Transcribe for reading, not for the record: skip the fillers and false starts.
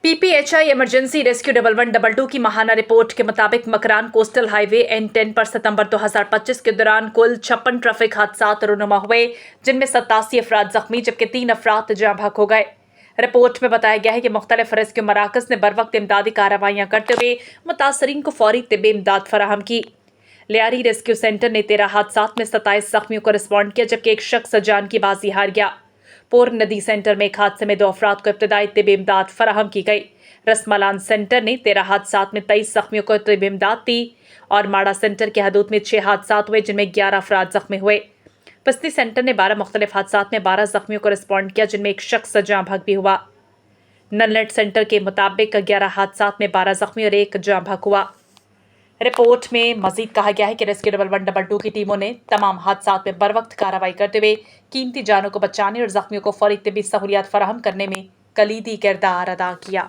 पीपीएचआई emergency rescue 1112 की माहाना report के मुताबिक मकरान कोस्टल हाईवे N10 पर सितंबर 2025 के दौरान कुल 56 ट्रैफिक हादसा रुनुमा हुए, जिनमें 87 अफराद जख्मी जबकि 3 अफराद जाँ बहक हो गए। रिपोर्ट में बताया गया है कि मुख्तलिफ रेस्क्यू मराकज ने बर वक्त इमदादी कार्रवाइयाँ करते हुए मुतासरीन को फौरी तिब्बी इमदाद फराहम की। लियारी रेस्क्यू सेंटर ने 13 हादसा में 27 जख्मियों को रिस्पॉन्ड किया जबकि एक शख्स जान की बाजी हार गया। पोर नदी सेंटर में एक हादसे में 2 अफराद को इब्तदाई तिब्बी इमदाद फराहम की गई। रसमलान सेंटर ने 13 हादसा में 23 जख्मियों को तिब्बी इमदाद दी और माड़ा सेंटर के हदूद में 6 हादसा हुए जिनमें 11 अफराद जख्मी हुए। पस्ती सेंटर ने 12 मुख्तलिफ हादसा में 12 जख्मियों को रिस्पॉन्ड किया जिनमें एक शख्स जाँ बहक भी हुआ। नलनेट सेंटर के मुताबिक 11 हादसा में 12 जख्मी और 1 जाँ बहक हुआ। रिपोर्ट में मजीद कहा गया है कि रेस्क्यू 1112 की टीमों ने तमाम हादसा में बर वक्त कार्रवाई करते हुए कीमती जानों को बचाने और जख्मियों को फौरी तिब्बी सहूलियात फराहम करने में कलीदी किरदार अदा किया।